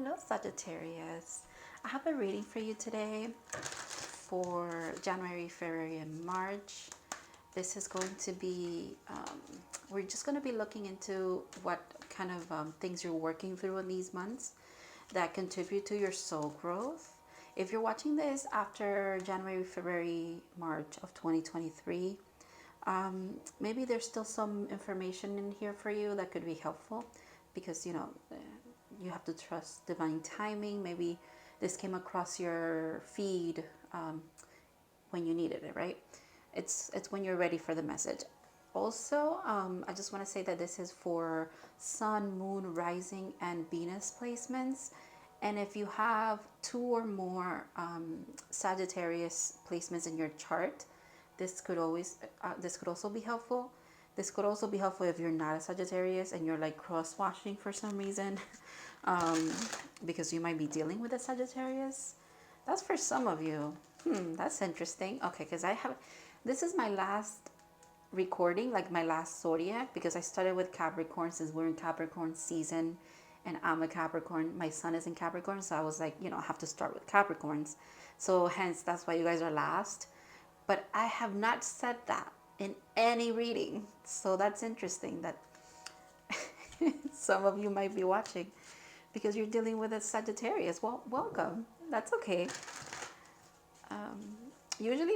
Hello, Sagittarius. I have a reading for you today for January, February, and March. This is going to be, we're just going to be looking into what kind of things you're working through in these months that contribute to your soul growth. If you're watching this after January, February, March of 2023, maybe there's still some information in here for you that could be helpful because, you have to trust divine timing. Maybe this came across your feed when you needed it, right? It's when you're ready for the message. Also, I just want to say that this is for Sun, Moon, Rising, and Venus placements. And if you have 2 or more Sagittarius placements in your chart, this could also be helpful. This could also be helpful if you're not a Sagittarius and you're like cross-watching for some reason, because you might be dealing with a Sagittarius. That's for some of you. That's interesting. Okay, because this is my last recording, like my last zodiac, because I started with Capricorn since we're in Capricorn season and I'm a Capricorn. My sun is in Capricorn, so I was like, I have to start with Capricorns. So hence, that's why you guys are last. But I have not said that in any reading. So that's interesting that some of you might be watching because you're dealing with a Sagittarius. Well, welcome. That's okay. Usually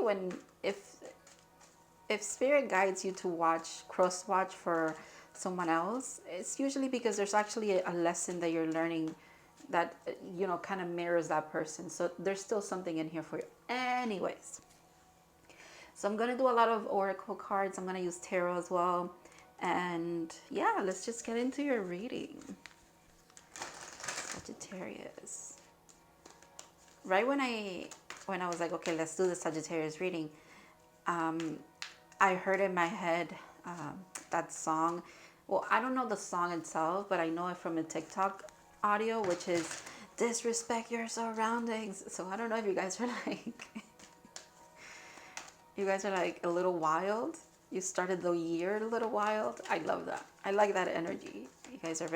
if spirit guides you to cross watch for someone else, it's usually because there's actually a lesson that you're learning that, kind of mirrors that person. So there's still something in here for you. Anyways. So I'm going to do a lot of oracle cards. I'm going to use tarot as well. And yeah, let's just get into your reading. Sagittarius. Right when I was like, okay, let's do the Sagittarius reading, I heard in my head that song. Well, I don't know the song itself, but I know it from a TikTok audio, which is disrespect your surroundings. So I don't know if you guys are like... You guys are like a little wild. You started the year a little wild. I love that. I like that energy. You guys are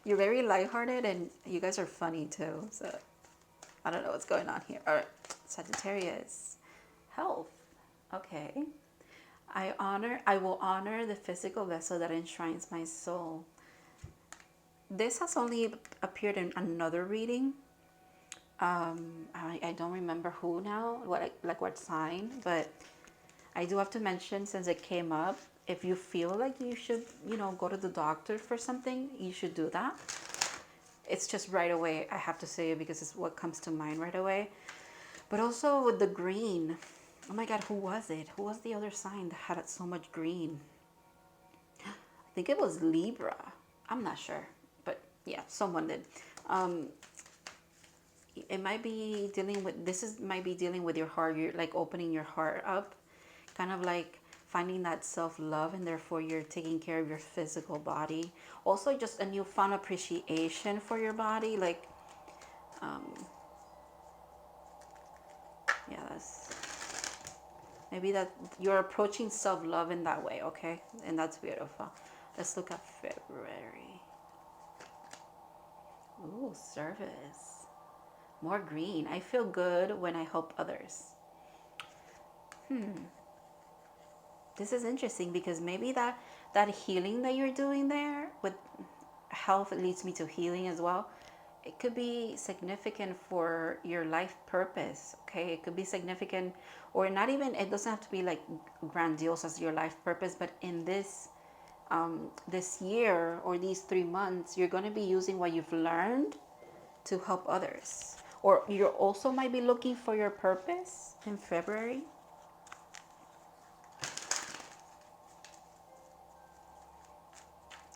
you're very lighthearted and you guys are funny too. So I don't know what's going on here. All right, Sagittarius, health. Okay. I will honor the physical vessel that enshrines my soul. This has only appeared in another reading. I don't remember who now, what sign, but I do have to mention, since it came up, if you feel like you should, go to the doctor for something, you should do that. It's just right away, I have to say it because it's what comes to mind right away. But also with the green, oh my God, who was it? Who was the other sign that had so much green? I think it was Libra. I'm not sure, but yeah, someone did. It might be dealing with your heart. You're like opening your heart up, kind of like finding that self-love, and therefore you're taking care of your physical body. Also just a newfound appreciation for your body, like yeah, that's maybe that you're approaching self-love in that way. Okay, and that's beautiful. Let's look at February. Ooh, service. More green. I feel good when I help others. This is interesting because maybe that healing that you're doing there with health, it leads me to healing as well. It could be significant for your life purpose. Okay, it could be significant, or not even. It doesn't have to be like grandiose as your life purpose, but in this this year or these 3 months, you're going to be using what you've learned to help others. Or you also might be looking for your purpose in February.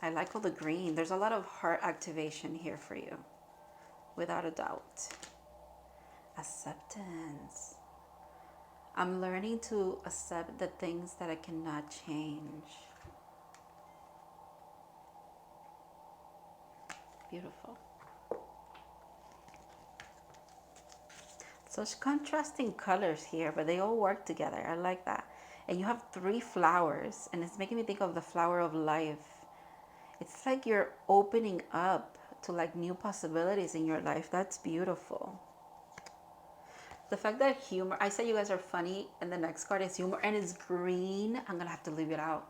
I like all the green. There's a lot of heart activation here for you, without a doubt. Acceptance. I'm learning to accept the things that I cannot change. Beautiful. Such contrasting colors here, but they all work together. I like that. And you have 3 flowers, and it's making me think of the flower of life. It's like you're opening up to like new possibilities in your life. That's beautiful. The fact that humor, I said you guys are funny, and the next card is humor, and it's green. I'm gonna have to leave it out.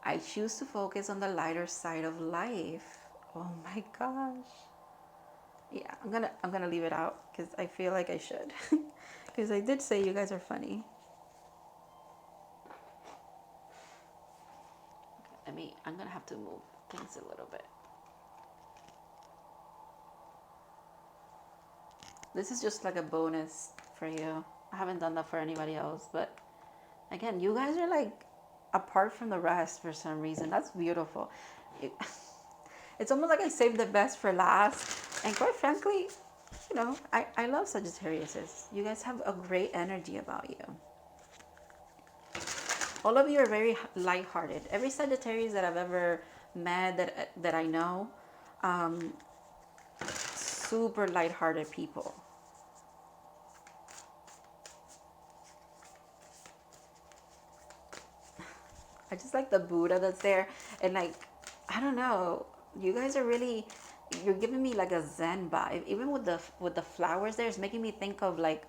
I choose to focus on the lighter side of life. Oh my gosh. Yeah, I'm gonna leave it out because I feel like I should. Because I did say you guys are funny. Okay, I'm gonna have to move things a little bit. This is just like a bonus for you. I haven't done that for anybody else, but again, you guys are like apart from the rest for some reason. That's beautiful. It's almost like I saved the best for last. And quite frankly, you know, I love Sagittarius. You guys have a great energy about you. All of you are very lighthearted. Every Sagittarius that I've ever met, that I know, super lighthearted people. I just like the Buddha that's there, and like, I don't know, you guys are really, you're giving me like a Zen vibe. Even with the flowers there, it's making me think of like,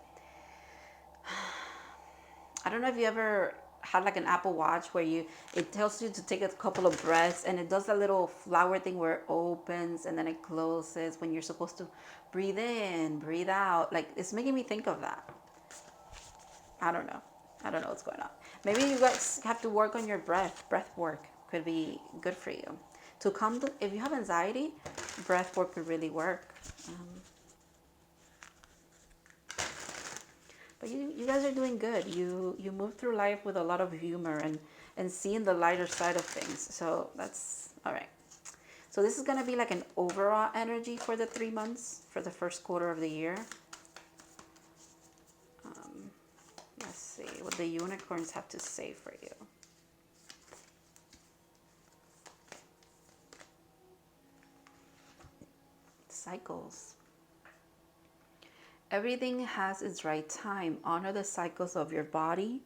I don't know if you ever had like an Apple Watch where it tells you to take a couple of breaths, and it does that little flower thing where it opens and then it closes when you're supposed to breathe in, breathe out. Like, it's making me think of that. I don't know what's going on. Maybe you guys have to work on your breath. Breath work could be good for you. To come to, if you have anxiety, breath work could really work. But you guys are doing good. You move through life with a lot of humor and seeing the lighter side of things. So that's all right. So this is going to be like an overall energy for the 3 months, for the first quarter of the year. Let's see what the unicorns have to say for you. Cycles. Everything has its right time. Honor the cycles of your body.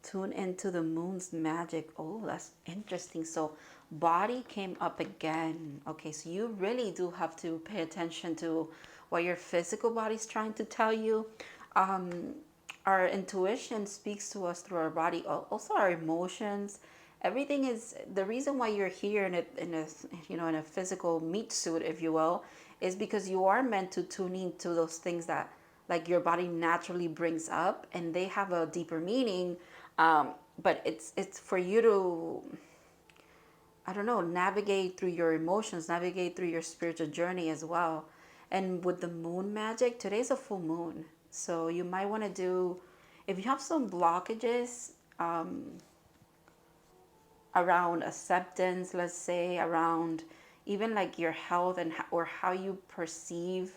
Tune into the moon's magic. Oh, that's interesting. So body came up again. Okay, so you really do have to pay attention to what your physical body's trying to tell you. Our intuition speaks to us through our body, also our emotions. Everything is the reason why you're here in a physical meat suit, if you will, is because you are meant to tune into those things that like your body naturally brings up, and they have a deeper meaning. But it's for you to, I don't know, navigate through your emotions, navigate through your spiritual journey as well. And with the moon magic, today's a full moon. So you might want to do, if you have some blockages around acceptance, let's say, around even like your health and or how you perceive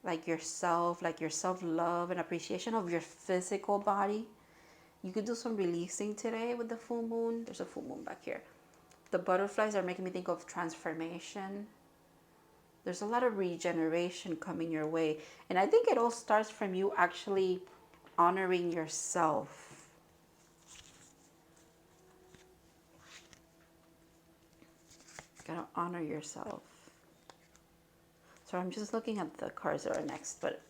like yourself, like your self-love and appreciation of your physical body, you could do some releasing today with the full moon. There's a full moon back here. The butterflies are making me think of transformation. There's a lot of regeneration coming your way. And I think it all starts from you actually honoring yourself. Gotta honor yourself. So I'm just looking at the cards that are next, but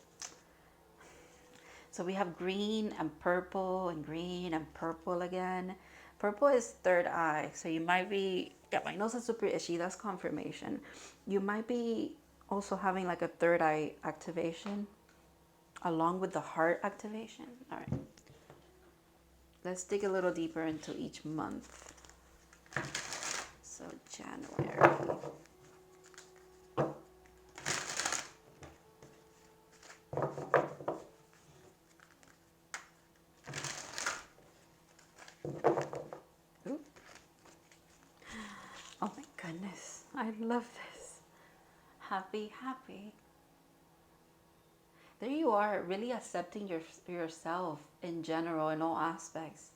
so we have green and purple and green and purple again. Purple is third eye. So you might be, yeah, my nose is super itchy. That's confirmation. You might be also having like a third eye activation along with the heart activation. All right. Let's dig a little deeper into each month. So January. Oh my goodness, I love this. Happy, happy. There you are, really accepting yourself in general, in all aspects.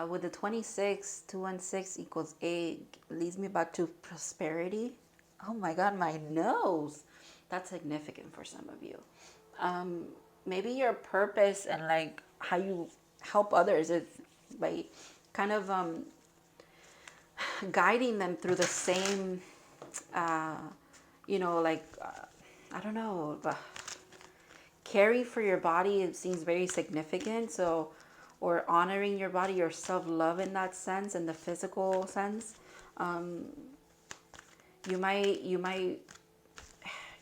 With the 26, 2 and 6 equals 8, leads me back to prosperity. Oh my God, my nose. That's significant for some of you. Maybe your purpose and like how you help others is by kind of guiding them through the same you know, like, I don't know, but carry for your body, it seems very significant. So, or honoring your body, your self-love in that sense, in the physical sense. You might,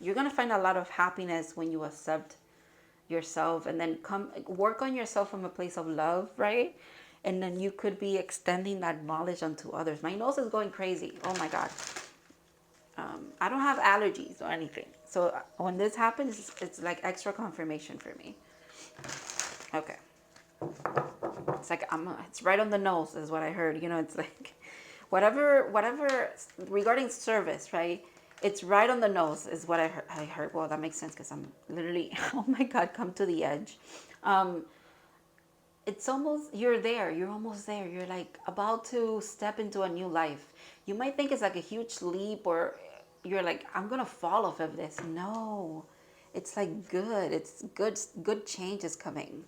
you're going to find a lot of happiness when you accept yourself, and then come work on yourself from a place of love, right? And then you could be extending that knowledge onto others. My nose is going crazy. Oh my God. I don't have allergies or anything. So when this happens, it's like extra confirmation for me. Okay. It's like, it's right on the nose is what I heard. You know, it's like whatever regarding service, right? It's right on the nose is what I heard. Well, that makes sense because I'm literally, oh my God, come to the edge. It's almost, you're there. You're almost there. You're like about to step into a new life. You might think it's like a huge leap, or you're like, I'm going to fall off of this. No, it's like good. It's good. Good change is coming.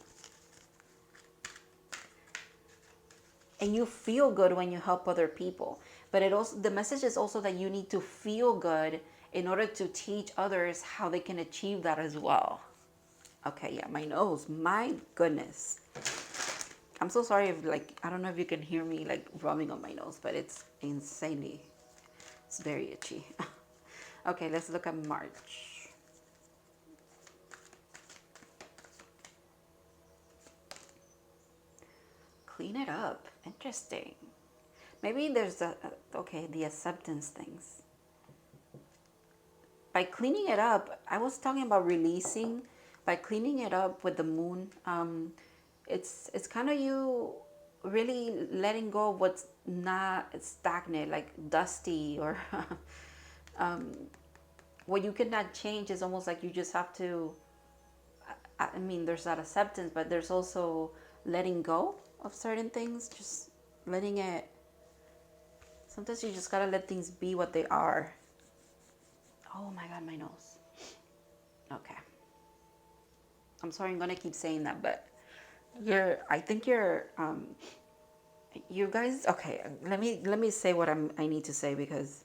And you feel good when you help other people. But it also, the message is also that you need to feel good in order to teach others how they can achieve that as well. Okay, yeah, my nose. My goodness. I'm so sorry if, like, I don't know if you can hear me like rubbing on my nose, but it's insanely, it's very itchy. Okay, let's look at March. Clean it up. Interesting. Maybe there's okay, the acceptance things. By cleaning it up, I was talking about releasing. By cleaning it up with the moon, it's kind of you really letting go of what's not stagnant, like dusty, or what you cannot change. Is almost like you just have to, I mean, there's that acceptance, but there's also letting go of certain things, just letting it. Sometimes you just gotta let things be what they are. Oh my God, my nose. Okay. I'm sorry, I'm gonna keep saying that, but I think you guys, okay, let me say what I need to say, because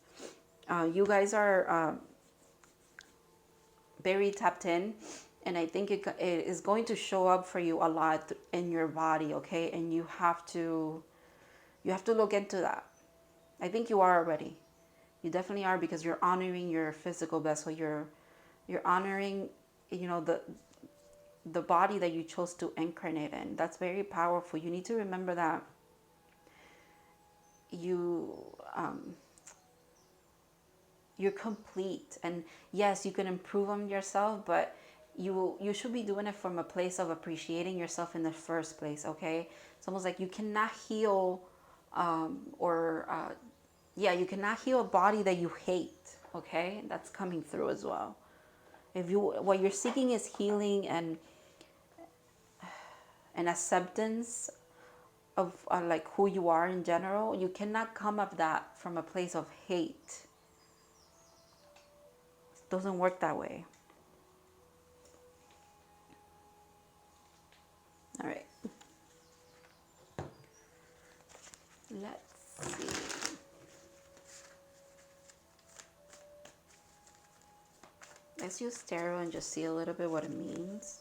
you guys are very tapped in, and I think it is going to show up for you a lot in your body, okay? And you have to look into that. I think you are already. You definitely are, because you're honoring your physical vessel. You're honoring, you know, the body that you chose to incarnate in. That's very powerful. You need to remember that you're complete, and yes, you can improve on yourself, but you should be doing it from a place of appreciating yourself in the first place. Okay, it's almost like you cannot heal, you cannot heal a body that you hate. Okay, that's coming through as well. If what you're seeking is healing and acceptance of like who you are in general, you cannot come up that from a place of hate. It doesn't work that way. All right. Let's see. Let's use tarot and just see a little bit what it means.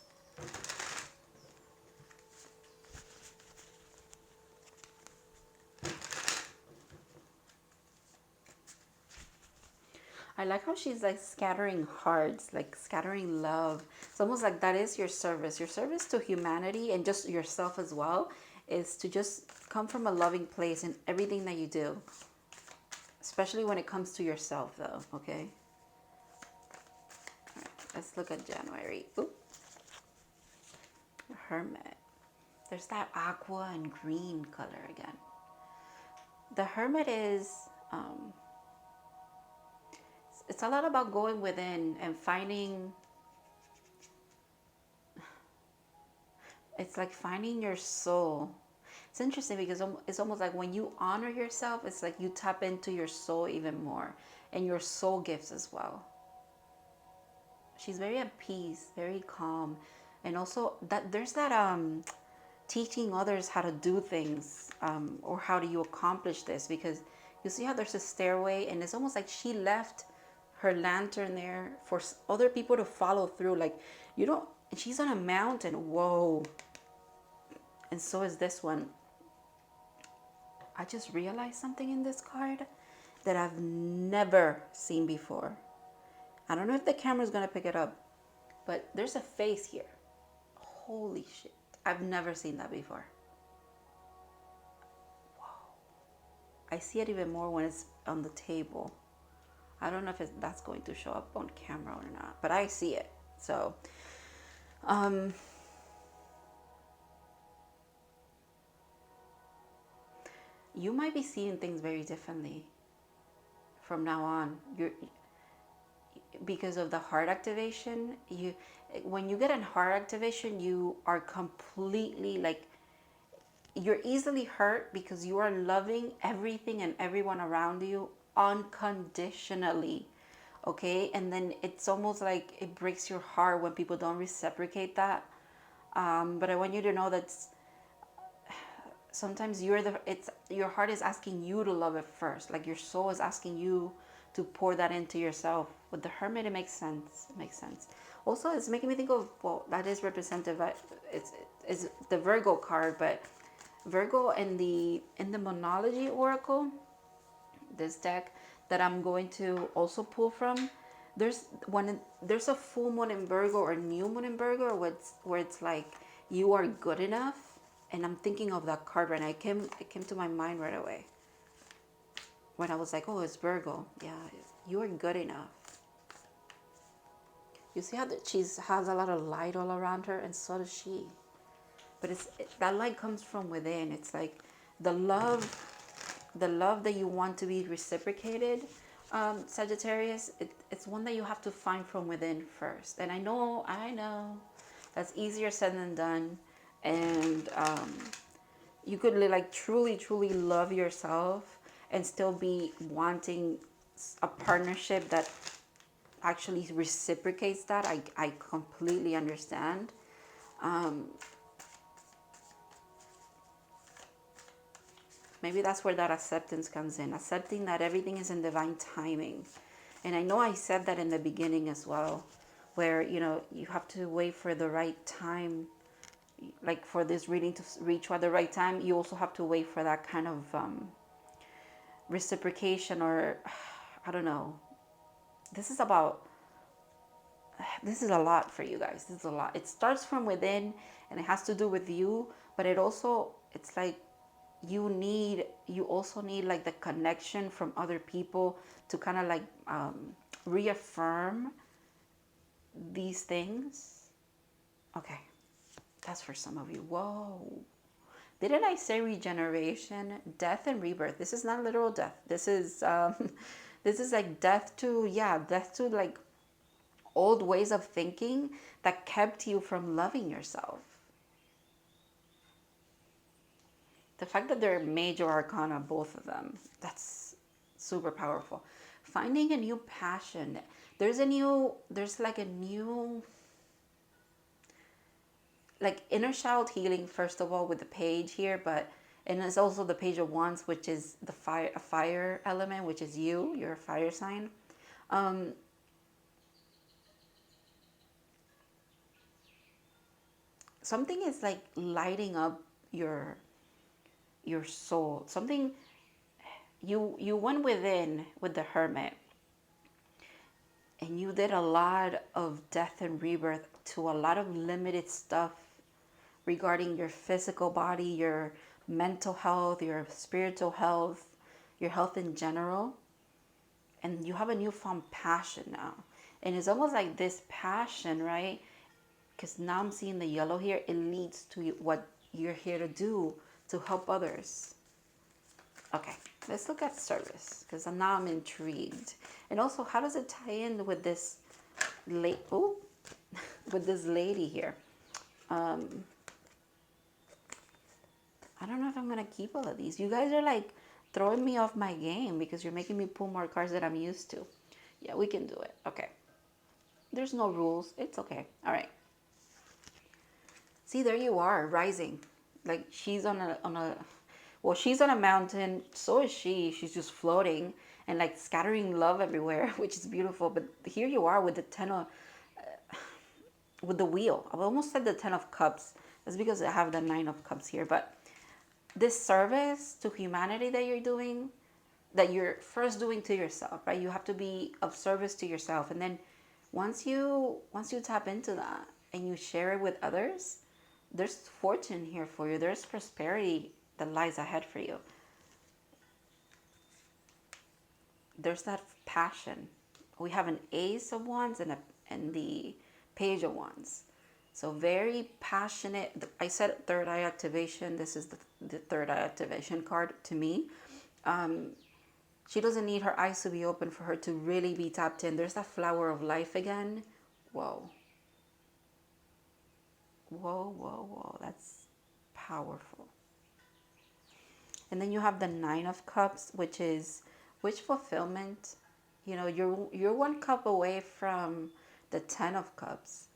I like how she's like scattering hearts, like scattering love. It's almost like that is your service. Your service to humanity and just yourself as well is to just come from a loving place in everything that you do. Especially when it comes to yourself though, okay? All right, let's look at January. Oop. Hermit. There's that aqua and green color again. The Hermit is... it's a lot about going within and finding, it's like finding your soul. It's interesting because it's almost like when you honor yourself, it's like you tap into your soul even more, and your soul gifts as well. She's very at peace, very calm, and also that there's that teaching others how to do things, or how do you accomplish this, because you see how there's a stairway, and it's almost like she left her lantern there for other people to follow through. Like, you don't, and she's on a mountain. Whoa. And so is this one. I just realized something in this card that I've never seen before. I don't know if the camera's gonna pick it up, but there's a face here. Holy shit. I've never seen that before. Wow. I see it even more when it's on the table. I don't know if that's going to show up on camera or not, but I see it. So, you might be seeing things very differently from now on. Because of the heart activation, when you get a heart activation, you are completely like, you're easily hurt because you are loving everything and everyone around you unconditionally. Okay, and then it's almost like it breaks your heart when people don't reciprocate that. But I want you to know that sometimes your heart is asking you to love it first. Like your soul is asking you to pour that into yourself. With the Hermit, it makes sense. It makes sense. Also, it's making me think of, well, that is representative. It's the Virgo card, but Virgo in the Monology Oracle, this deck that I'm going to also pull from, there's a full moon in Virgo or new moon in Virgo where it's like you are good enough, and I'm thinking of that card right now. It came to my mind right away when I was like, oh, it's Virgo. Yeah, you are good enough. You see how she has a lot of light all around her, and so does she. But that light comes from within. It's like the love that you want to be reciprocated, Sagittarius. It's one that you have to find from within first. And I know that's easier said than done. And you could like truly love yourself and still be wanting a partnership that actually reciprocates that. I completely understand. Maybe that's where that acceptance comes in. Accepting that everything is in divine timing. And I know I said that in the beginning as well, where, you have to wait for the right time. Like for this reading to reach at the right time, you also have to wait for that kind of reciprocation, or I don't know. This is a lot for you guys. This is a lot. It starts from within and it has to do with you, but it's like you also need like the connection from other people to kind of like reaffirm these things. Okay, that's for some of you. Whoa, didn't I say regeneration, death, and rebirth? This is not literal death. This is this is like death to like old ways of thinking that kept you from loving yourself. The fact that they're major arcana, both of them, that's super powerful. Finding a new passion. There's like a new, like inner child healing, first of all, with the page here, and it's also the Page of Wands, which is a fire element, which is you're a fire sign. Something is like lighting up your soul. Something you went within with the Hermit, and you did a lot of death and rebirth to a lot of limited stuff regarding your physical body, your mental health, your spiritual health, your health in general. And you have a newfound passion now. And it's almost like this passion, right? Because now I'm seeing the yellow here. It leads to what you're here to do, to help others. Okay, let's look at service, because now I'm intrigued. And also, how does it tie in with this with this lady here? I don't know if I'm going to keep all of these. You guys are like throwing me off my game because you're making me pull more cards than I'm used to. Yeah, we can do it. Okay. There's no rules. It's okay. All right. See, there you are, rising. Like she's on a well, she's on a mountain. So is she. She's just floating. and like scattering love everywhere, which is beautiful. But here you are with the with the wheel. I almost said the 10 of cups. That's because I have the 9 of cups here. But this service to humanity that you're doing, that you're first doing to yourself, right? You have to be of service to yourself, and then once you tap into that and you share it with others, there's fortune here for you. There's prosperity that lies ahead for you. There's that passion. We have an Ace of Wands and the Page of Wands. So very passionate. I said third eye activation. This is the third eye activation card to me. She doesn't need her eyes to be open for her to really be tapped in. There's that flower of life again. Whoa. Whoa, whoa, whoa. That's powerful. And then you have the 9 of cups, which is wish fulfillment. You know, you're 1 cup away from the 10 of cups.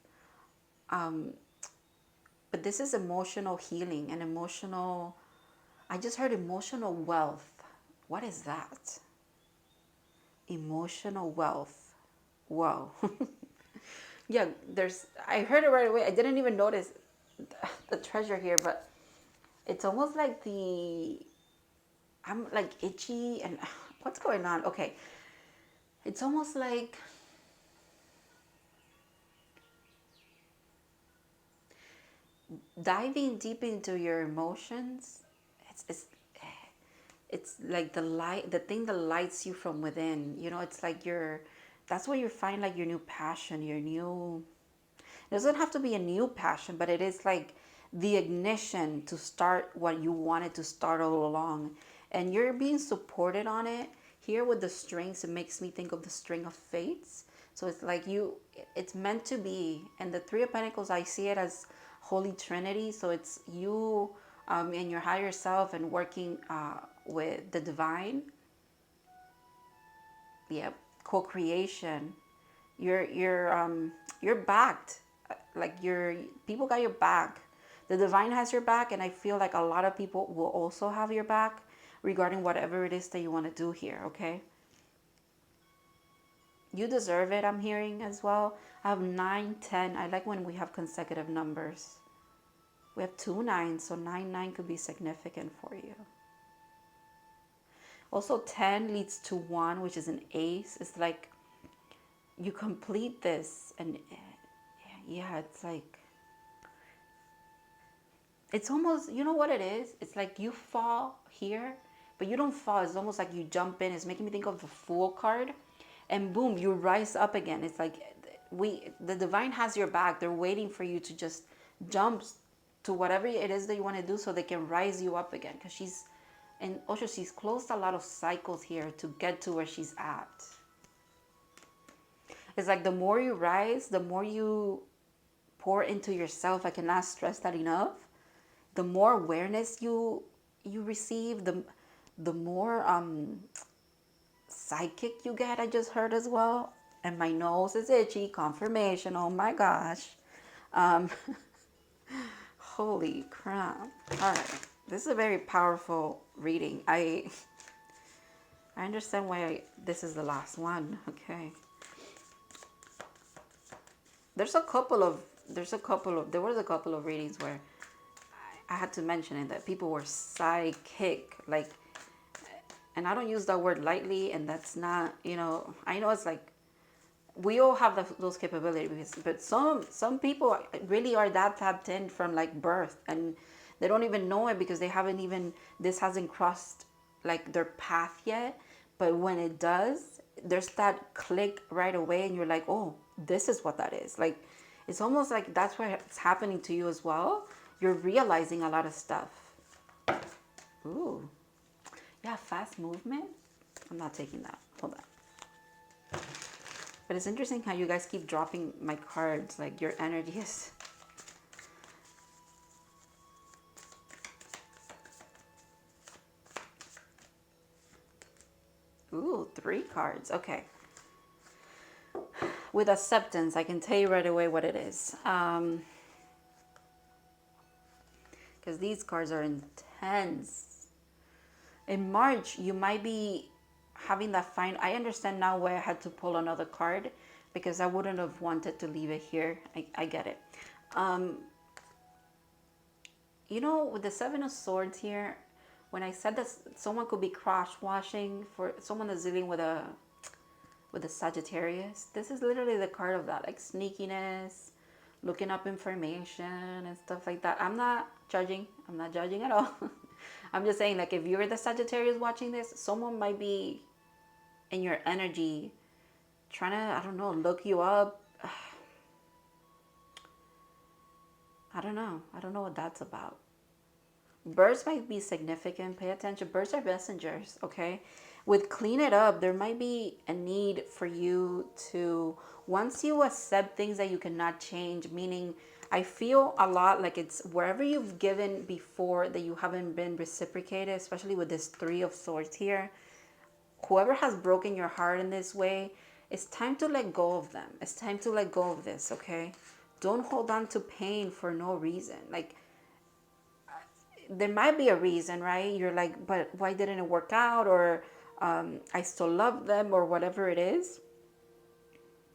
But this is emotional healing and emotional, I just heard emotional wealth. What is that? Emotional wealth. Whoa. Yeah, I heard it right away. I didn't even notice the treasure here, but it's almost like I'm like itchy and what's going on? Okay. It's almost like diving deep into your emotions. It's like the thing that lights you from within. You know, it's like that's where you find like your new passion, your new, it doesn't have to be a new passion, but it is like the ignition to start what you wanted to start all along. And you're being supported on it. Here with the strings, it makes me think of the string of fates. So it's like it's meant to be. And the Three of Pentacles, I see it as Holy Trinity. So it's you and your higher self and working with the divine. Yep, co-creation. You're backed. Like people got your back. The divine has your back, and I feel like a lot of people will also have your back regarding whatever it is that you want to do here, okay? You deserve it, I'm hearing as well. I have 9, 10. I like when we have consecutive numbers. We have 2 9s, so 9 could be significant for you. Also, 10 leads to 1, which is an ace. It's like you complete this, and yeah, it's like, it's almost, you know what it is? It's like you fall here, but you don't fall. It's almost like you jump in. It's making me think of the Fool card. And boom, you rise up again. It's like the divine has your back. They're waiting for you to just jump to whatever it is that you want to do so they can rise you up again. Because she's closed a lot of cycles here to get to where she's at. It's like the more you rise, the more you pour into yourself. I cannot stress that enough. The more awareness you receive, the more psychic you get. I just heard as well, and my nose is itchy. Confirmation. Oh my gosh. Holy crap. All right, this is a very powerful reading. I understand why this is the last one. Okay. There was a couple of readings where I had to mention it, that people were psychic, like, and I don't use that word lightly, and that's not, you know, I know it's like, we all have those capabilities, but some people really are that tapped in from like birth, and they don't even know it because this hasn't crossed like their path yet. But when it does, there's that click right away, and you're like, oh, this is what that is. Like, it's almost like that's what's happening to you as well. You're realizing a lot of stuff. Ooh. Yeah, fast movement. I'm not taking that. Hold on. But it's interesting how you guys keep dropping my cards. Like, your energy is... Ooh, 3 cards. Okay. With acceptance, I can tell you right away what it is. Because these cards are intense. In March, you might be having that fine. I understand now why I had to pull another card, because I wouldn't have wanted to leave it here. I get it. You know, with the Seven of Swords here, when I said that someone could be cross-washing, for someone that's dealing with a Sagittarius, this is literally the card of that, like sneakiness, looking up information and stuff like that. I'm not judging. I'm not judging at all. I'm just saying, like, if you're the Sagittarius watching this, someone might be in your energy trying to, I don't know, look you up. I don't know. I don't know what that's about. Birds might be significant. Pay attention. Birds are messengers, okay? With clean it up, there might be a need for you to, once you accept things that you cannot change, meaning I feel a lot like it's wherever you've given before that you haven't been reciprocated, especially with this Three of Swords here. Whoever has broken your heart in this way, it's time to let go of them. It's time to let go of this, okay? Don't hold on to pain for no reason. Like, there might be a reason, right? You're like, but why didn't it work out? Or I still love them, or whatever it is.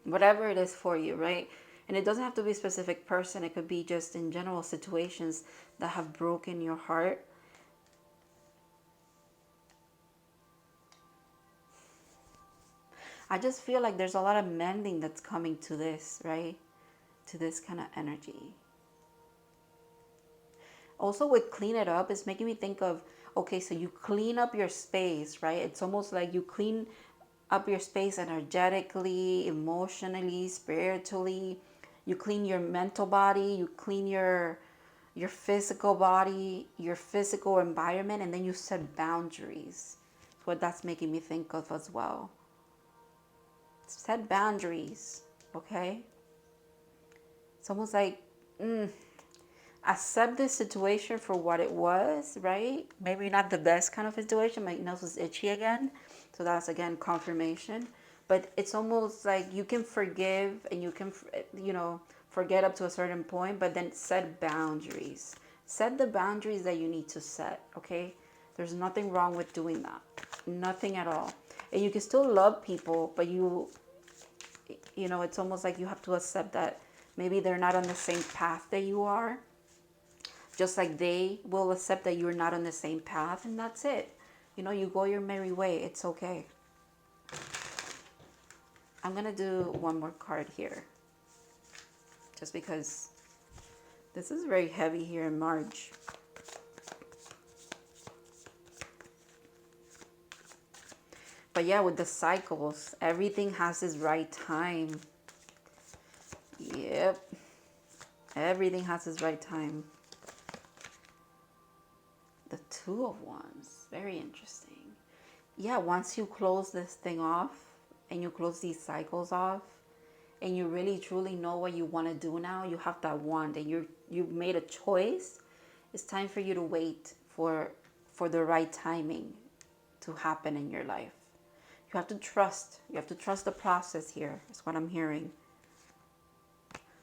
Whatever it is for you, right? And it doesn't have to be a specific person. It could be just in general situations that have broken your heart. I just feel like there's a lot of mending that's coming to this, right? To this kind of energy. Also with clean it up, it's making me think of, okay, so you clean up your space, right? It's almost like you clean up your space energetically, emotionally, spiritually. You clean your mental body, you clean your physical body, your physical environment, and then you set boundaries. That's what that's making me think of as well. Set boundaries, okay? It's almost like, accept this situation for what it was, right? Maybe not the best kind of situation. My nose is itchy again. So that's, again, confirmation. But it's almost like you can forgive and you can, forget up to a certain point, but then set boundaries. Set the boundaries that you need to set, okay? There's nothing wrong with doing that. Nothing at all. And you can still love people, but it's almost like you have to accept that maybe they're not on the same path that you are. Just like they will accept that you're not on the same path, and that's it. You go your merry way. It's okay. I'm going to do one more card here. Just because this is very heavy here in March. But yeah, with the cycles, everything has its right time. Yep. Everything has its right time. The Two of Wands. Very interesting. Yeah, once you close this thing off and you close these cycles off and you really truly know what you want to do now, you have that wand and you've made a choice. It's time for you to wait for the right timing to happen in your life. You have to trust. You have to trust the process here. That's what I'm hearing.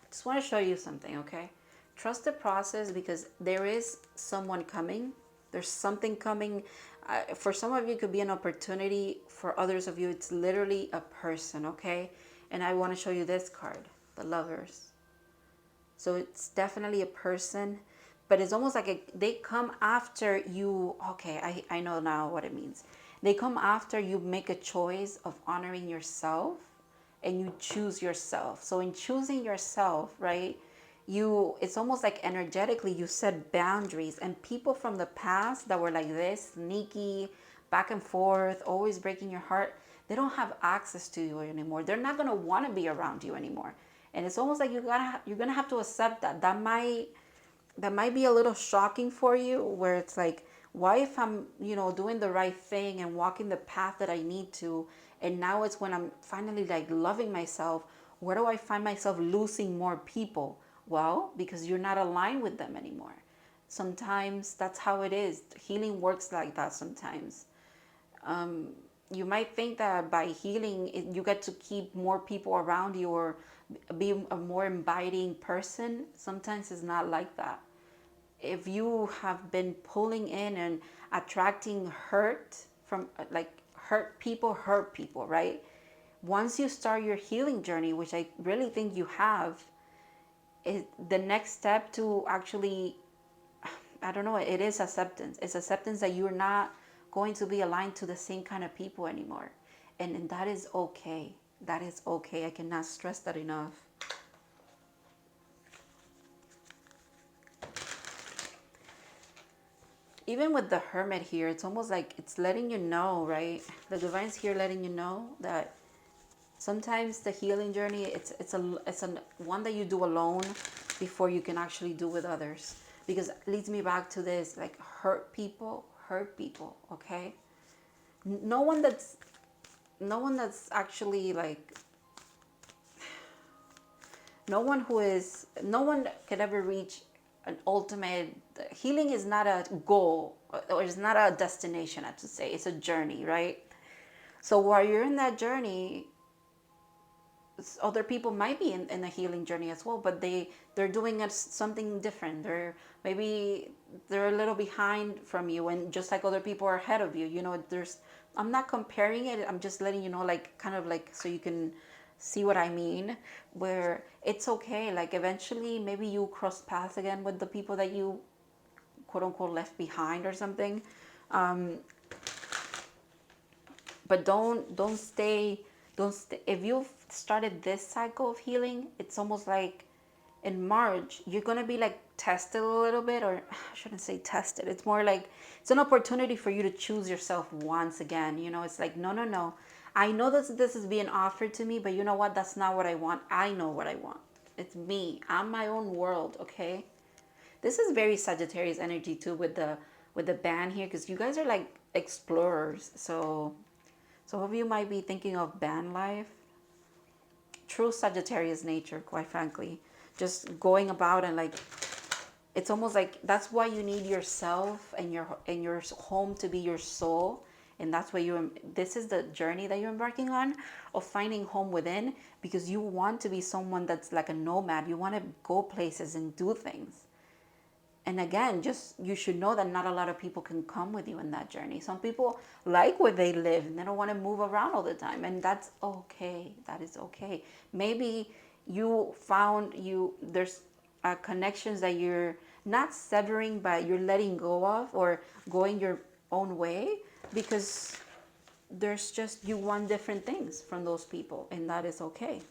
Just want to show you something, okay? Trust the process, because there is someone coming. There's something coming. For some of you, it could be an opportunity. For others of you, it's literally a person, okay? And I want to show you this card, the Lovers. So it's definitely a person, but it's almost like they come after you. Okay, I know now what it means. They come after you make a choice of honoring yourself and you choose yourself. So in choosing yourself, right, it's almost like energetically you set boundaries, and people from the past that were like this, sneaky, back and forth, always breaking your heart, they don't have access to you anymore. They're not going to want to be around you anymore. And it's almost like you're going to have to accept that. That might be a little shocking for you, where it's like, why, if I'm, doing the right thing and walking the path that I need to, and now it's when I'm finally like loving myself, where do I find myself losing more people? Well, because you're not aligned with them anymore. Sometimes that's how it is. Healing works like that sometimes. You might think that by healing, you get to keep more people around you or be a more inviting person. Sometimes it's not like that. If you have been pulling in and attracting hurt hurt people, right? Once you start your healing journey, which I really think you have, the next step to actually, I don't know, it is acceptance. It's acceptance that you're not going to be aligned to the same kind of people anymore. And that is okay. That is okay. I cannot stress that enough. Even with the Hermit here, it's almost like it's letting you know, right? The Divine's here letting you know that sometimes the healing journey, it's a one that you do alone before you can actually do with others. Because it leads me back to this, like hurt people, okay? No one that's actually like, no one can ever reach an ultimate. Healing is not a goal, or it's not a destination, I have to say. It's a journey, right? So while you're in that journey, other people might be in a healing journey as well, but they're doing something different. They're a little behind from you, and just like other people are ahead of you. I'm not comparing it, I'm just letting you know, like, kind of like, so you can see what I mean, where it's okay, like eventually maybe you cross paths again with the people that you quote unquote left behind or something. But don't stay. If you've started this cycle of healing, it's almost like in March you're gonna be like tested a little bit, or I shouldn't say tested, it's more like it's an opportunity for you to choose yourself once again. It's like, no, I know this is being offered to me, but you know what, that's not what I want. I know what I want. It's me. I'm my own world. Okay, this is very Sagittarius energy too, with the band here, because you guys are like explorers. So some of you might be thinking of band life. True Sagittarius nature, quite frankly. Just going about and like, it's almost like that's why you need yourself and your home to be your soul. And that's why this is the journey that you're embarking on, of finding home within, because you want to be someone that's like a nomad. You want to go places and do things. And again, just, you should know that not a lot of people can come with you in that journey. Some people like where they live and they don't want to move around all the time, and that's okay. That is okay. Maybe there's connections that you're not severing, but you're letting go of, or going your own way, because there's just, you want different things from those people, and that is okay.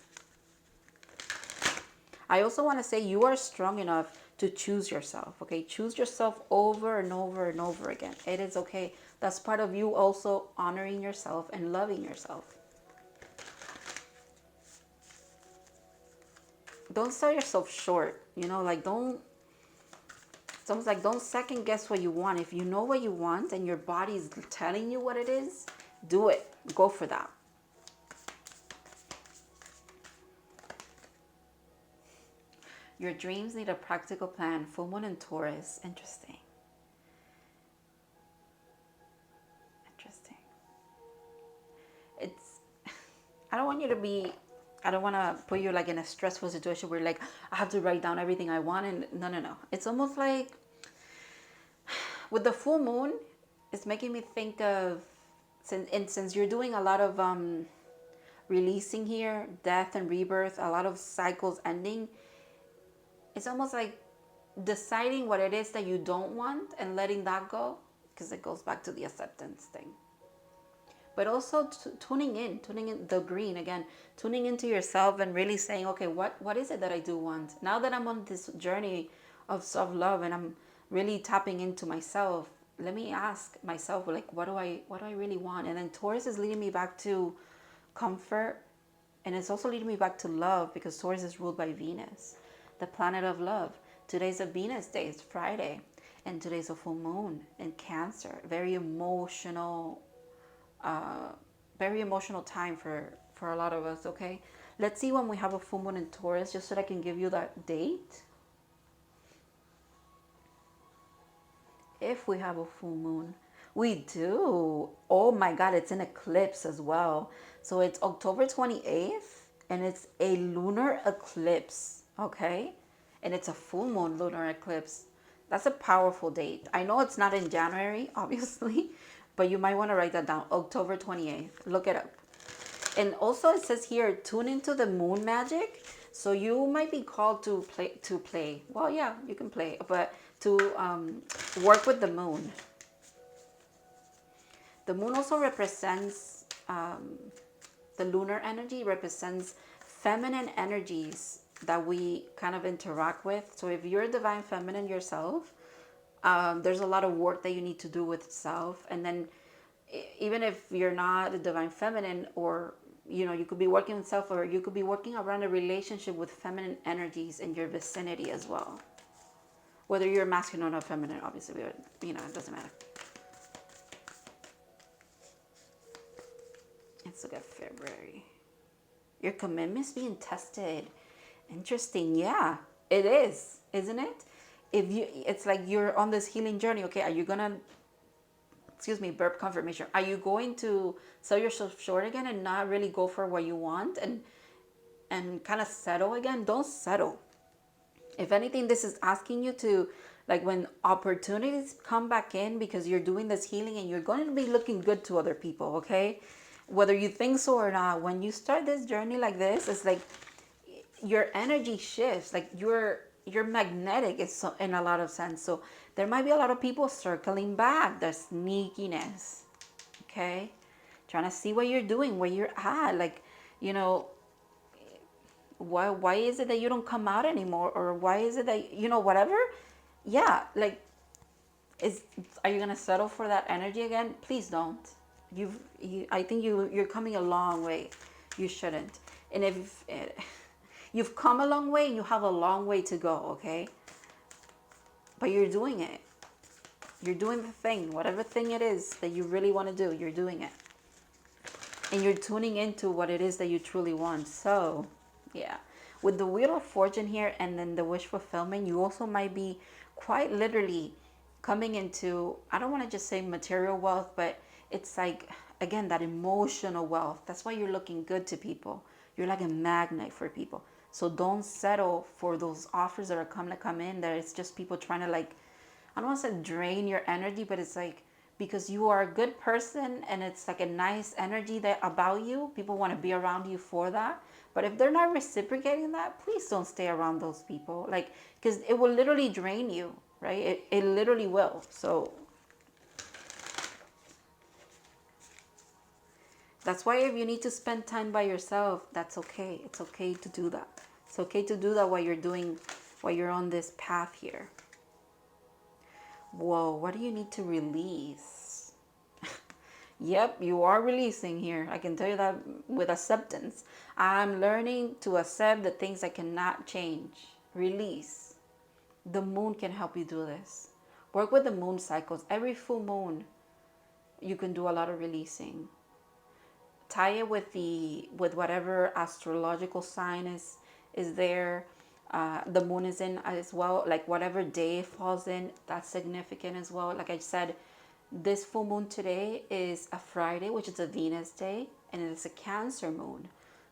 I also want to say you are strong enough to choose yourself, okay? Choose yourself over and over and over again. It is okay. That's part of you also honoring yourself and loving yourself. Don't sell yourself short, like it's almost like, don't second guess what you want. If you know what you want and your body is telling you what it is, do it. Go for that. Your dreams need a practical plan. Full moon in Taurus. Interesting. I don't want you to be, I don't want to put you like in a stressful situation where like, I have to write down everything I want. And no. It's almost like with the full moon, it's making me think of, since you're doing a lot of releasing here, death and rebirth, a lot of cycles ending, it's almost like deciding what it is that you don't want and letting that go, because it goes back to the acceptance thing. But also tuning in the green again, tuning into yourself and really saying, okay, what is it that I do want? Now that I'm on this journey of self-love and I'm really tapping into myself, let me ask myself, like, what do I really want? And then Taurus is leading me back to comfort, and it's also leading me back to love, because Taurus is ruled by Venus, the planet of love. Today's a Venus day, it's Friday, and today's a full moon in Cancer. Very emotional time for a lot of us. Okay, let's see when we have a full moon in Taurus, just so that I can give you that date. If we have a full moon, we do. Oh my god, it's an eclipse as well. So it's October 28th, and it's a lunar eclipse. Okay, and it's a full moon lunar eclipse. That's a powerful date. I know it's not in January, obviously, but you might want to write that down. October 28th. Look it up. And also it says here, tune into the moon magic. So you might be called to play. Well, yeah, you can play, but to work with the moon. The moon also represents, the lunar energy represents feminine energies that we kind of interact with. So if you're a divine feminine yourself, there's a lot of work that you need to do with self. And then even if you're not a divine feminine, or you could be working with self, or you could be working around a relationship with feminine energies in your vicinity as well. Whether you're masculine or feminine, obviously, it doesn't matter. Let's look at February. Your commitment's being tested. Interesting. Yeah, it is, isn't it? It's like you're on this healing journey. Okay, are you gonna, burp confirmation, are you going to sell yourself short again and not really go for what you want and kind of settle again? Don't settle. If anything, this is asking you to, like, when opportunities come back in, because you're doing this healing and you're going to be looking good to other people, okay? Whether you think so or not, when you start this journey like this, it's like your energy shifts. Like you're magnetic in a lot of sense. So there might be a lot of people circling back. There's sneakiness, okay? Trying to see what you're doing, where you're at. Like, why is it that you don't come out anymore? Or why is it that, whatever? Yeah, like, are you going to settle for that energy again? Please don't. I think you're coming a long way. You shouldn't. And if you've come a long way, and you have a long way to go, okay? But you're doing it. You're doing the thing, whatever thing it is that you really want to do, you're doing it. And you're tuning into what it is that you truly want. So, yeah. With the Wheel of Fortune here and then the wish fulfillment, you also might be quite literally coming into, I don't want to just say material wealth, but it's like, again, that emotional wealth. That's why you're looking good to people. You're like a magnet for people. So don't settle for those offers that are come in. That it's just people trying to, like, I don't want to say drain your energy, but it's like, because you are a good person and it's like a nice energy that about you, people want to be around you for that. But if they're not reciprocating that, please don't stay around those people. Like, because it will literally drain you, right? It literally will. So that's why if you need to spend time by yourself, that's okay. It's okay to do that. It's okay to do that while you're on this path here. Whoa, what do you need to release? Yep, you are releasing here. I can tell you that with acceptance. I'm learning to accept the things I cannot change. Release. The moon can help you do this. Work with the moon cycles. Every full moon, you can do a lot of releasing. Tie it with whatever astrological sign is there. The moon is in as well. Like whatever day it falls in, that's significant as well. Like I said, this full moon today is a Friday, which is a Venus day, and it is a Cancer moon.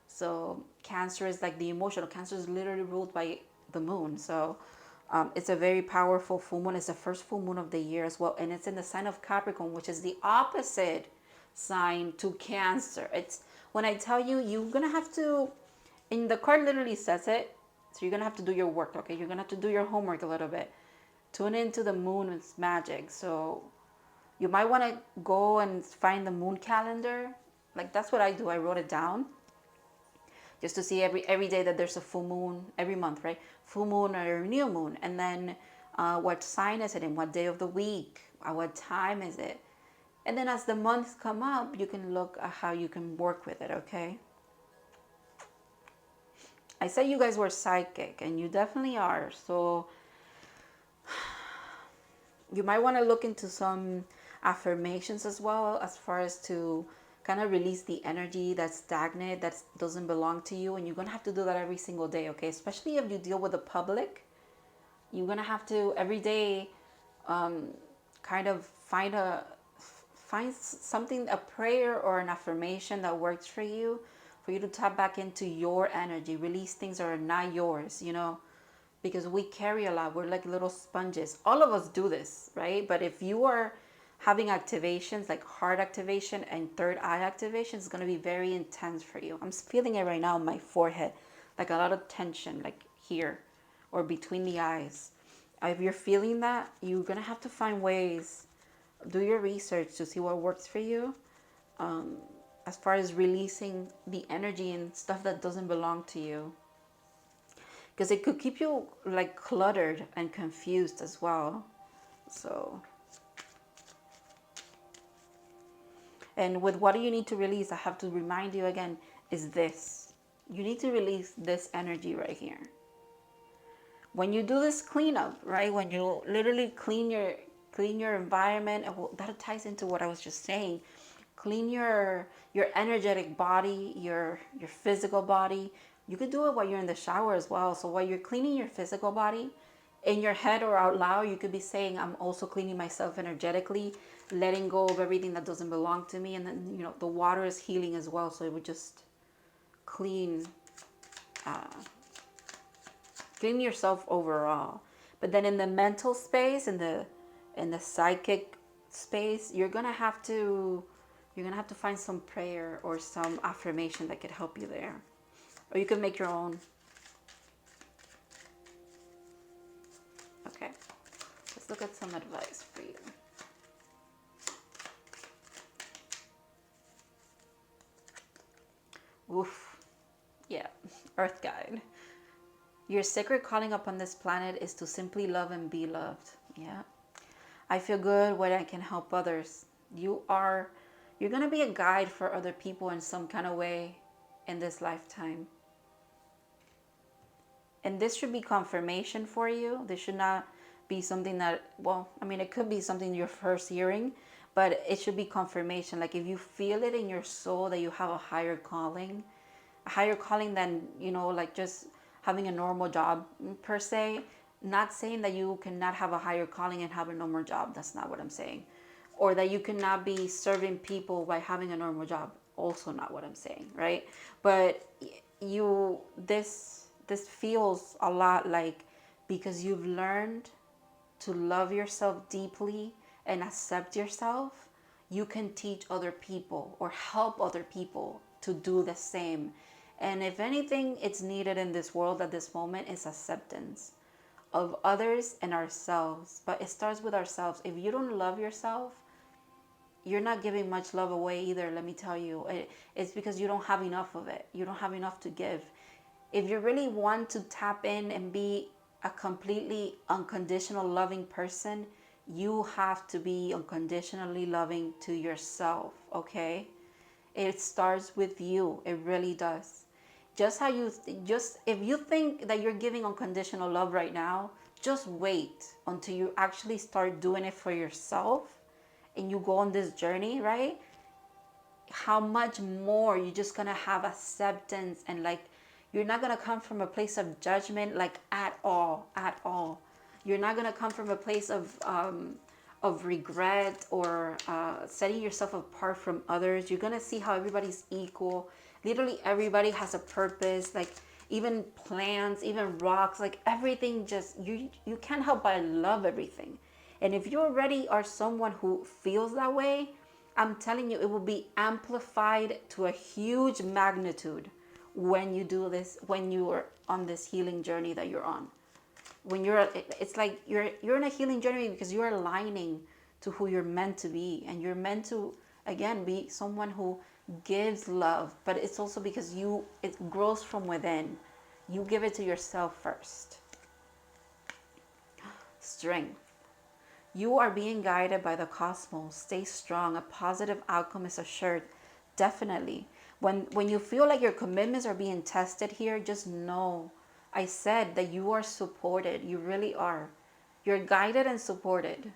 So Cancer is like the emotional. Cancer is literally ruled by the moon. So it's a very powerful full moon. It's the first full moon of the year as well, and it's in the sign of Capricorn, which is the opposite sign to Cancer. It's when I tell you, you're gonna have to, and the card literally says it, so you're gonna have to do your work, okay? You're gonna have to do your homework a little bit. Tune into the moon's magic. So you might want to go and find the moon calendar. Like that's what I do. I wrote it down just to see every day that there's a full moon, every month, right? Full moon or new moon, and then what sign is it in, what day of the week, at what time is it. And then as the months come up, you can look at how you can work with it, okay? I said you guys were psychic, and you definitely are. So you might want to look into some affirmations as well, as far as to kind of release the energy that's stagnant, that doesn't belong to you. And you're going to have to do that every single day, okay? Especially if you deal with the public. You're going to have to every day kind of find something, a prayer or an affirmation that works for you to tap back into your energy, release things that are not yours, because we carry a lot. We're like little sponges. All of us do this, right? But if you are having activations like heart activation and third eye activation is going to be very intense for you. I'm feeling it right now on my forehead, like a lot of tension, like here or between the eyes. If you're feeling that, you're going to have to find ways, do your research to see what works for you, as far as releasing the energy and stuff that doesn't belong to you. Because it could keep you like cluttered and confused as well. So, and with what do you need to release, I have to remind you again, is this. You need to release this energy right here. When you do this cleanup, right? When you literally clean your environment, and that ties into what I was just saying. Clean your energetic body, your physical body. You could do it while you're in the shower as well. So while you're cleaning your physical body, in your head or out loud, you could be saying, I'm also cleaning myself energetically, letting go of everything that doesn't belong to me. And then, you know, the water is healing as well. So it would just clean yourself overall. But then in the mental space, in the psychic space, you're gonna have to find some prayer or some affirmation that could help you there. Or you can make your own. Okay, let's look at some advice for you. Oof. Yeah, Earth Guide. Your sacred calling upon this planet is to simply love and be loved. Yeah. I feel good when I can help others. You're going to be a guide for other people in some kind of way in this lifetime. And this should be confirmation for you. This should not be something that, well, I mean, it could be something you're first hearing, but it should be confirmation. Like if you feel it in your soul that you have a higher calling than, you know, like just having a normal job per se. Not saying that you cannot have a higher calling and have a normal job. That's not what I'm saying. Or that you cannot be serving people by having a normal job. Also not what I'm saying, right? But this feels a lot like, because you've learned to love yourself deeply and accept yourself, you can teach other people or help other people to do the same. And if anything, it's needed in this world at this moment is acceptance of others and ourselves. But it starts with ourselves. If you don't love yourself, you're not giving much love away either, let me tell you. It's because you don't have enough of it. You don't have enough to give. If you really want to tap in and be a completely unconditional loving person, you have to be unconditionally loving to yourself, okay? It starts with you. It really does. Just if you think that you're giving unconditional love right now, just wait until you actually start doing it for yourself and you go on this journey, right? How much more you're just gonna have acceptance, and like you're not gonna come from a place of judgment, like at all. You're not gonna come from a place of regret or setting yourself apart from others. You're gonna see how everybody's equal. Literally everybody has a purpose. Like even plants, even rocks, like everything, just you can't help but love everything. And if you already are someone who feels that way, I'm telling you, it will be amplified to a huge magnitude when you do this, when you are on this healing journey that you're on. When it's like you're in a healing journey because you're aligning to who you're meant to be, and you're meant to again be someone who gives love. But it's also because it grows from within. You give it to yourself first. Strength. You are being guided by the cosmos. Stay strong. A positive outcome is assured. Definitely. When you feel like your commitments are being tested here, just know I said that you are supported. You really are. You're guided and supported.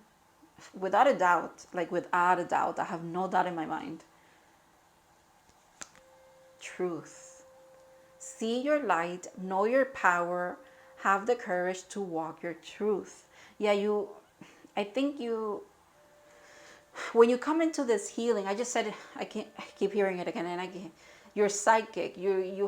Without a doubt. Like without a doubt. I have no doubt in my mind. Truth. See your light. Know your power. Have the courage to walk your truth. Yeah, I think when you come into this healing, I just said, I keep hearing it again and again. You're psychic. You're a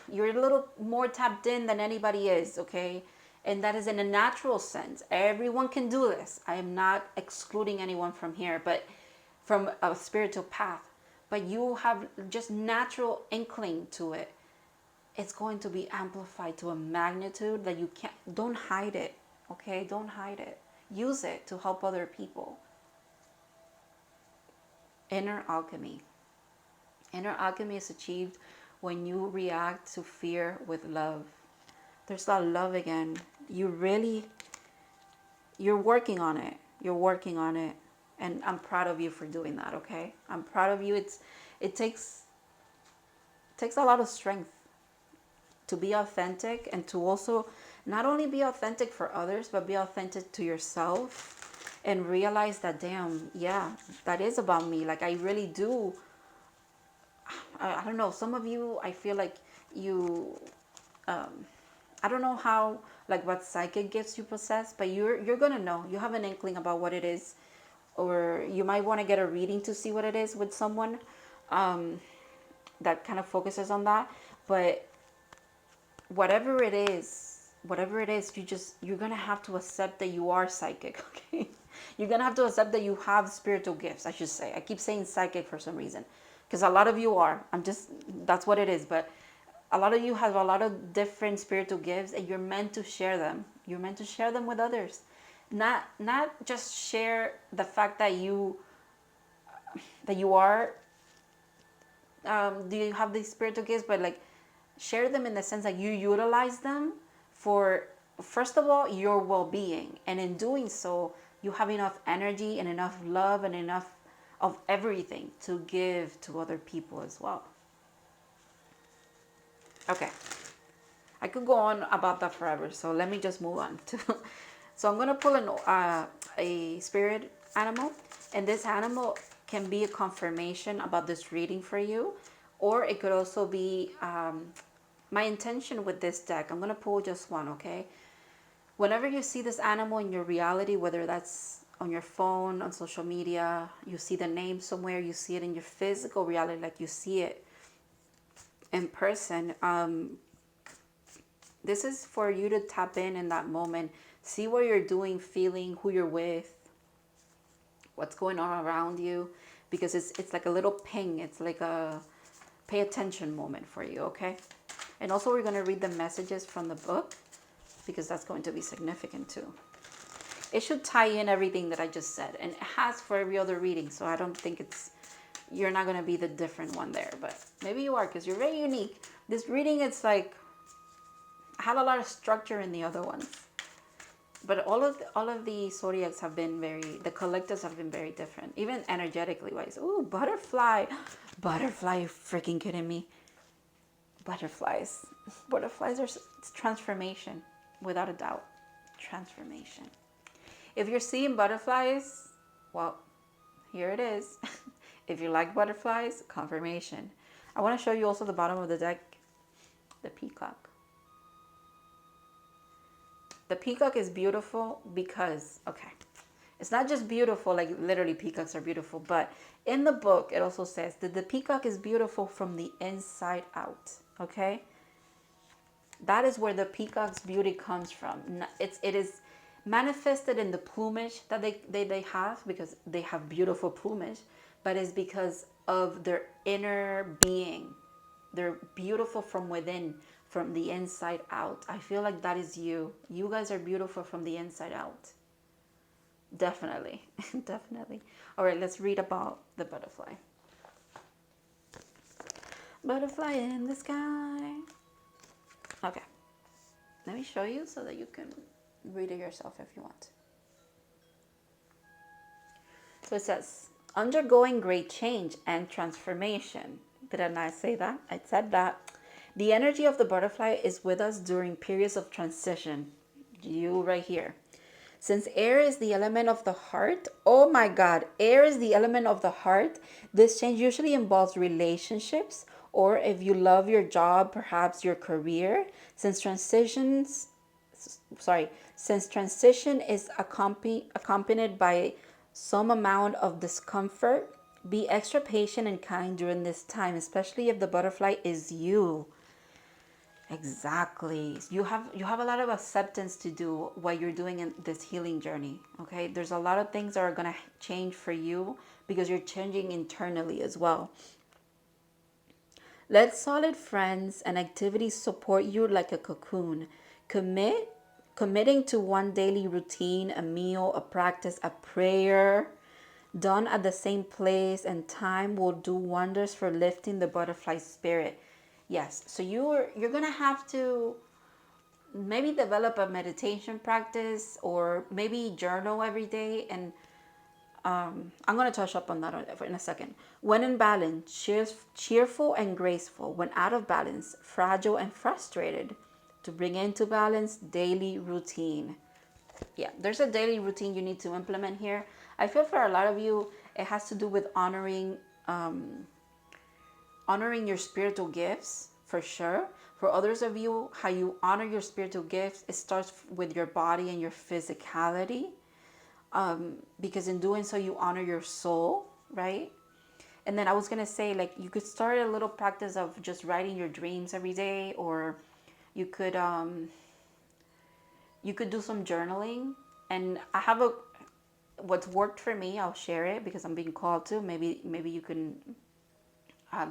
little more tapped in than anybody is, okay? And that is in a natural sense. Everyone can do this. I am not excluding anyone from here, but from a spiritual path. But you have just natural inkling to it. It's going to be amplified to a magnitude that you can't, don't hide it, okay? Don't hide it. Use it to help other people. Inner alchemy. Inner alchemy is achieved when you react to fear with love. There's that love again. You're working on it. You're working on it. And I'm proud of you for doing that, okay? I'm proud of you. It takes a lot of strength to be authentic, and to also not only be authentic for others, but be authentic to yourself and realize that, damn, yeah, that is about me. Like, I really do. I don't know. Some of you, I feel like you, I don't know how, like what psychic gifts you possess, but you're going to know. You have an inkling about what it is, or you might want to get a reading to see what it is with someone that kind of focuses on that. But whatever it is, you're going to have to accept that you are psychic, okay? You're going to have to accept that you have spiritual gifts, I should say. I keep saying psychic for some reason, because a lot of you are. That's what it is. But a lot of you have a lot of different spiritual gifts, and you're meant to share them. You're meant to share them with others. Not just share the fact that you are, do you have these spiritual gifts, but like, share them in the sense that you utilize them for, first of all, your well-being. And in doing so, you have enough energy and enough love and enough of everything to give to other people as well. Okay. I could go on about that forever, so let me just move on to. So I'm going to pull a spirit animal, and this animal can be a confirmation about this reading for you, or it could also be my intention with this deck. I'm going to pull just one, okay? Whenever you see this animal in your reality, whether that's on your phone, on social media, you see the name somewhere, you see it in your physical reality, like you see it in person, this is for you to tap in that moment, see what you're doing, feeling, who you're with, what's going on around you, because it's like a little ping. It's like a pay attention moment for you, okay? And also we're going to read the messages from the book, because that's going to be significant too. It should tie in everything that I just said, and it has for every other reading, so I don't think you're not going to be the different one there, but maybe you are, because you're very unique. This reading, it's like, I had a lot of structure in the other ones, but all of the zodiacs have been the collectives have been very different, even energetically wise. Ooh, butterfly, you freaking kidding me? Butterflies are it's transformation, without a doubt, transformation. If you're seeing butterflies, well, here it is. If you like butterflies, confirmation. I want to show you also the bottom of the deck, the peacock. The peacock is beautiful because, okay, it's not just beautiful, like literally peacocks are beautiful, but in the book, it also says that the peacock is beautiful from the inside out, okay? That is where the peacock's beauty comes from. It is manifested in the plumage that they have, because they have beautiful plumage, but it's because of their inner being. They're beautiful from within, from the inside out. I feel like that is you. You guys are beautiful from the inside out. Definitely. Definitely. All right, let's read about the butterfly. Butterfly in the sky. Okay. Let me show you so that you can read it yourself if you want. So it says, undergoing great change and transformation. Did I not say that? I said that. The energy of the butterfly is with us during periods of transition. You right here. Since air is the element of the heart, oh my God, air is the element of the heart. This change usually involves relationships, or if you love your job, perhaps your career. Since transition is accompanied by some amount of discomfort, be extra patient and kind during this time, especially if the butterfly is you. Exactly. You have a lot of acceptance to do what you're doing in this healing journey. Okay. There's a lot of things that are gonna change for you because you're changing internally as well. Let solid friends and activities support you like a cocoon. Committing to one daily routine, a meal, a practice, a prayer done at the same place and time will do wonders for lifting the butterfly spirit. Yes, so you're gonna have to maybe develop a meditation practice or maybe journal every day. And I'm going to touch up on that in a second. When in balance, cheerful and graceful. When out of balance, fragile and frustrated. To bring into balance, daily routine. Yeah, there's a daily routine you need to implement here. I feel for a lot of you, it has to do with honoring your spiritual gifts, for sure. For others of you, how you honor your spiritual gifts, it starts with your body and your physicality. Because in doing so, you honor your soul, right? And then I was going to say, like, you could start a little practice of just writing your dreams every day, or you could do some journaling. And I have what's worked for me. I'll share it because I'm being called to. Maybe you can,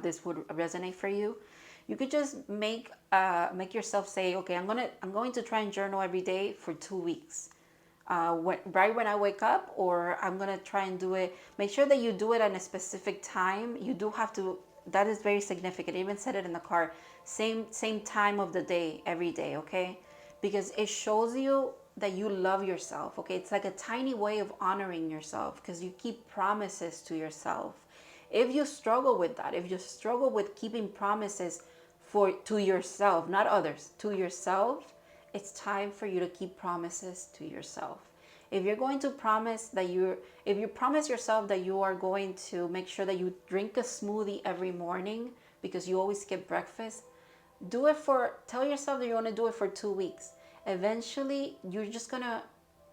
this would resonate for you. You could just make yourself say, okay, I'm going to try and journal every day for 2 weeks. Right when I wake up, or I'm going to try and do it. Make sure that you do it at a specific time. You do have to, that is very significant. I even said it in the car. Same time of the day, every day, okay? Because it shows you that you love yourself, okay? It's like a tiny way of honoring yourself because you keep promises to yourself. If you struggle with that, if you struggle with keeping promises to yourself, not others, to yourself, it's time for you to keep promises to yourself. If you're going to promise that if you promise yourself that you are going to make sure that you drink a smoothie every morning because you always skip breakfast, tell yourself that you want to do it for 2 weeks. Eventually, you're just going to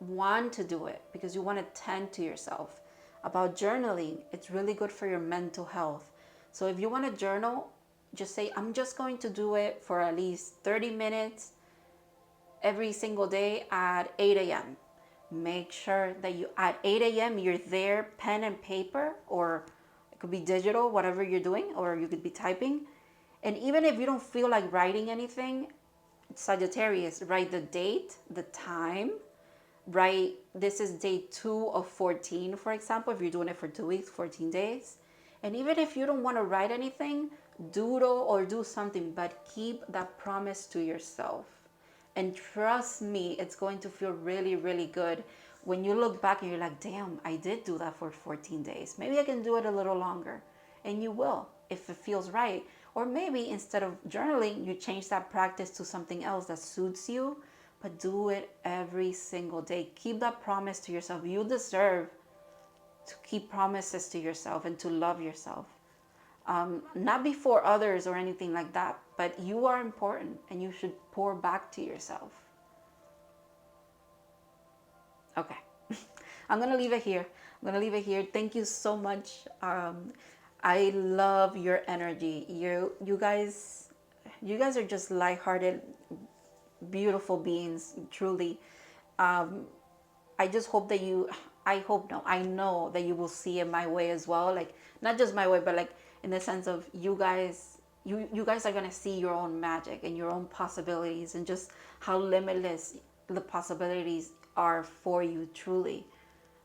want to do it because you want to tend to yourself. About journaling, it's really good for your mental health. So if you want to journal, just say, I'm just going to do it for at least 30 minutes every single day at 8 a.m. Make sure that at 8 a.m. you're there, pen and paper, or it could be digital, whatever you're doing, or you could be typing. And even if you don't feel like writing anything, Sagittarius, write the date, the time, write this is day 2 of 14, for example, if you're doing it for 2 weeks, 14 days. And even if you don't want to write anything, doodle or do something, but keep that promise to yourself. And trust me, it's going to feel really, really good when you look back and you're like, damn, I did do that for 14 days. Maybe I can do it a little longer. And you will, if it feels right. Or maybe instead of journaling, you change that practice to something else that suits you, but do it every single day. Keep that promise to yourself. You deserve to keep promises to yourself and to love yourself. Not before others or anything like that, but you are important and you should pour back to yourself. Okay. I'm going to leave it here. Thank you so much. I love your energy. You guys are just lighthearted, beautiful beings, truly. I just hope that I know that you will see it my way as well. Like, not just my way, but like in the sense of you guys are going to see your own magic and your own possibilities and just how limitless the possibilities are for you, truly.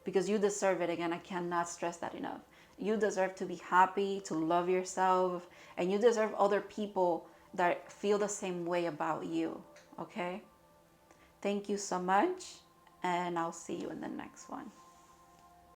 Because you deserve it. Again, I cannot stress that enough. You deserve to be happy, to love yourself, and you deserve other people that feel the same way about you, okay? Thank you so much, and I'll see you in the next one.